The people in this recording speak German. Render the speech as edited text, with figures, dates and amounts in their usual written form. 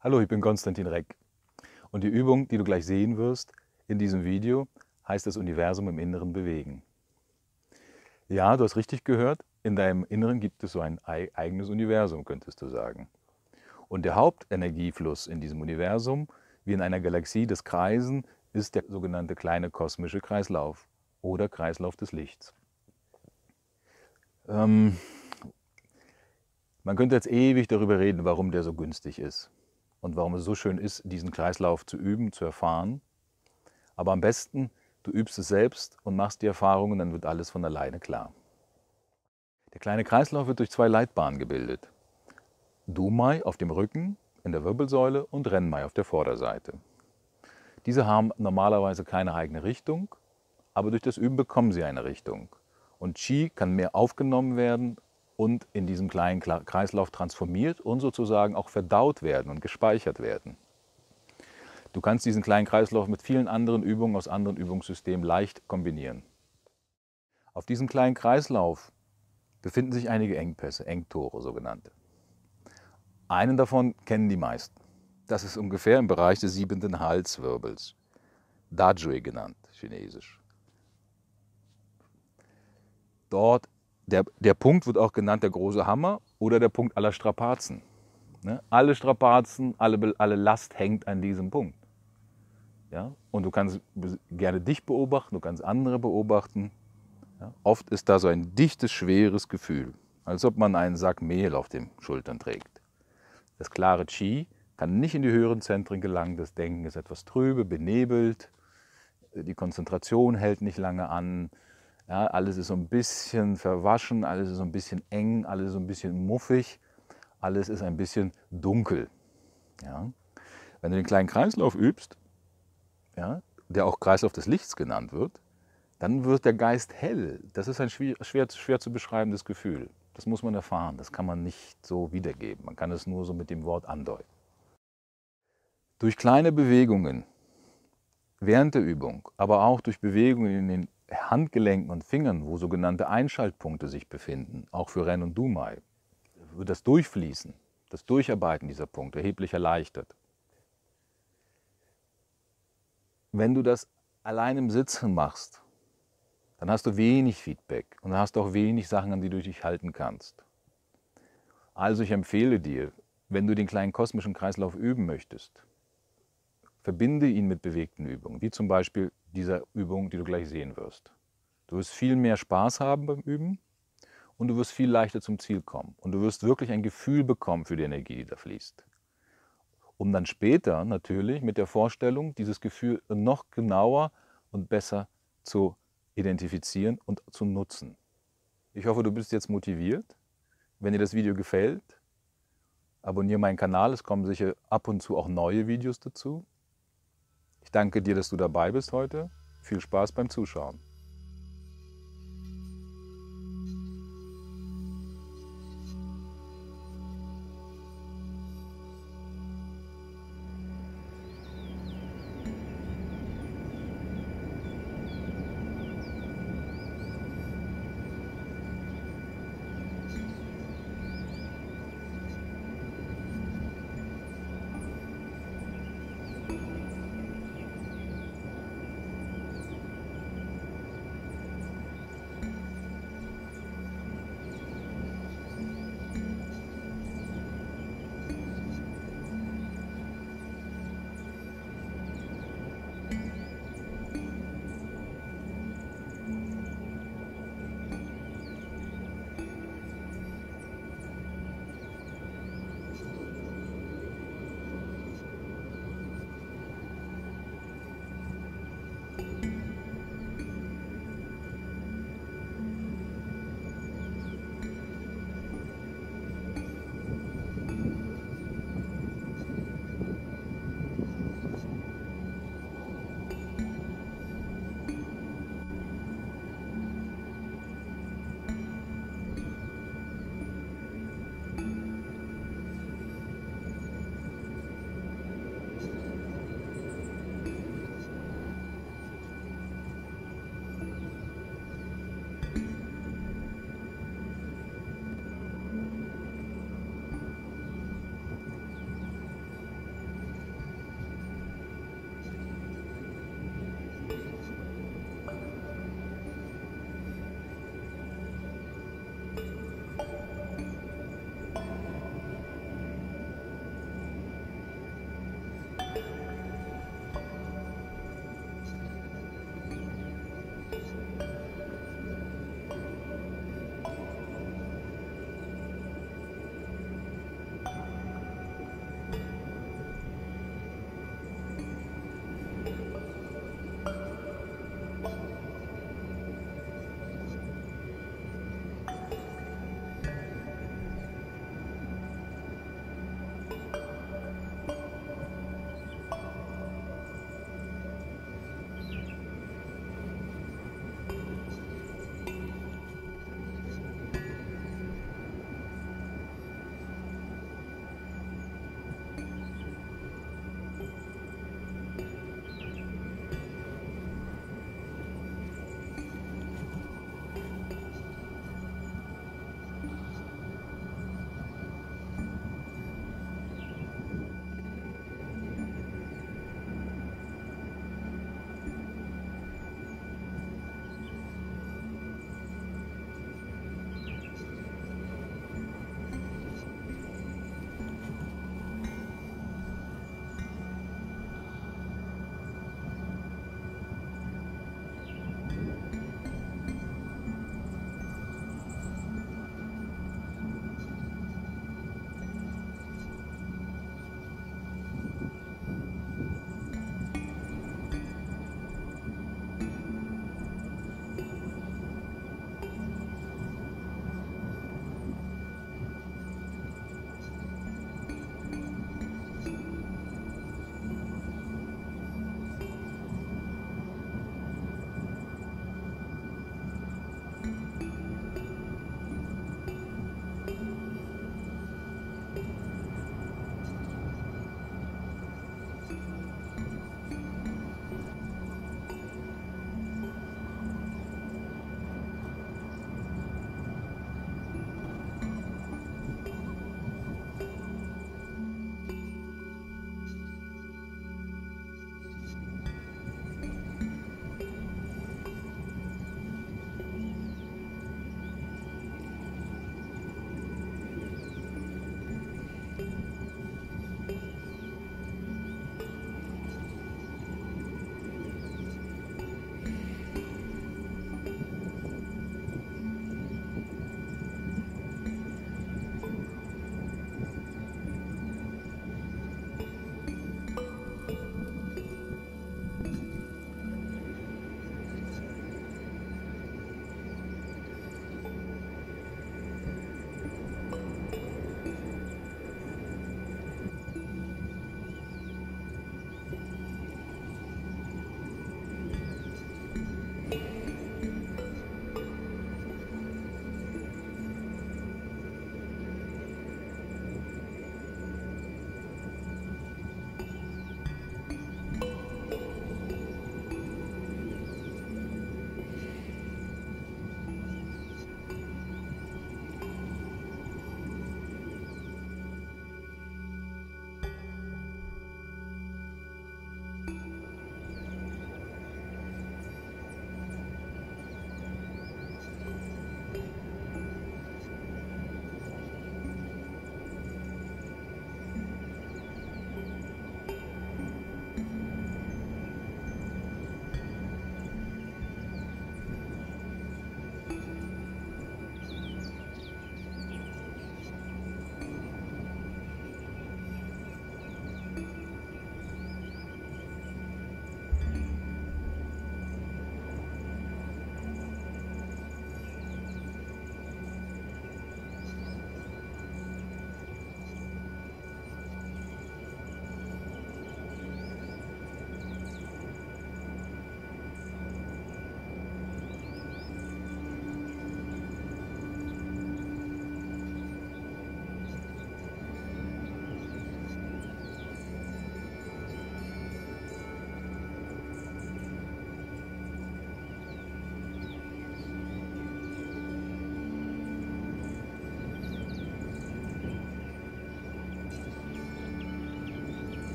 Hallo, ich bin Konstantin Reck und die Übung, die du gleich sehen wirst in diesem Video, heißt das Universum im Inneren bewegen. Ja, du hast richtig gehört, in deinem Inneren gibt es so ein eigenes Universum, könntest du sagen. Und der Hauptenergiefluss in diesem Universum, wie in einer Galaxie des Kreisen, ist der sogenannte kleine kosmische Kreislauf oder Kreislauf des Lichts. Man könnte jetzt ewig darüber reden, warum der so günstig ist und warum es so schön ist, diesen Kreislauf zu üben, zu erfahren. Aber am besten, du übst es selbst und machst die Erfahrungen, dann wird alles von alleine klar. Der kleine Kreislauf wird durch zwei Leitbahnen gebildet. Dumai auf dem Rücken, in der Wirbelsäule und Renmai auf der Vorderseite. Diese haben normalerweise keine eigene Richtung, aber durch das Üben bekommen sie eine Richtung. Und Qi kann mehr aufgenommen werden und in diesem kleinen Kreislauf transformiert und sozusagen auch verdaut werden und gespeichert werden. Du kannst diesen kleinen Kreislauf mit vielen anderen Übungen aus anderen Übungssystemen leicht kombinieren. Auf diesem kleinen Kreislauf befinden sich einige Engpässe, Engtore sogenannte. Einen davon kennen die meisten. Das ist ungefähr im Bereich des 7. Halswirbels, Dazhui genannt, chinesisch. Dort, der Punkt wird auch genannt der große Hammer oder der Punkt aller Strapazen. Alle Strapazen, alle Last hängt an diesem Punkt. Ja? Und du kannst gerne dich beobachten, du kannst andere beobachten. Ja? Oft ist da so ein dichtes, schweres Gefühl, als ob man einen Sack Mehl auf den Schultern trägt. Das klare Qi kann nicht in die höheren Zentren gelangen, das Denken ist etwas trübe, benebelt, die Konzentration hält nicht lange an, ja, alles ist so ein bisschen verwaschen, alles ist so ein bisschen eng, alles ist so ein bisschen muffig, alles ist ein bisschen dunkel. Ja? Wenn du den kleinen Kreislauf übst, ja, der auch Kreislauf des Lichts genannt wird, dann wird der Geist hell. Das ist ein schwer zu beschreibendes Gefühl. Das muss man erfahren, das kann man nicht so wiedergeben. Man kann es nur so mit dem Wort andeuten. Durch kleine Bewegungen während der Übung, aber auch durch Bewegungen in den Handgelenken und Fingern, wo sogenannte Einschaltpunkte sich befinden, auch für Ren und Dumai, wird das Durchfließen, das Durcharbeiten dieser Punkte erheblich erleichtert. Wenn du das allein im Sitzen machst, dann hast du wenig Feedback und dann hast du auch wenig Sachen, an die du dich halten kannst. Also ich empfehle dir, wenn du den kleinen kosmischen Kreislauf üben möchtest, verbinde ihn mit bewegten Übungen, wie zum Beispiel dieser Übung, die du gleich sehen wirst. Du wirst viel mehr Spaß haben beim Üben und du wirst viel leichter zum Ziel kommen. Und du wirst wirklich ein Gefühl bekommen für die Energie, die da fließt. Um dann später natürlich mit der Vorstellung, dieses Gefühl noch genauer und besser zu identifizieren und zu nutzen. Ich hoffe, du bist jetzt motiviert. Wenn dir das Video gefällt, abonniere meinen Kanal, es kommen sicher ab und zu auch neue Videos dazu. Ich danke dir, dass du dabei bist heute. Viel Spaß beim Zuschauen.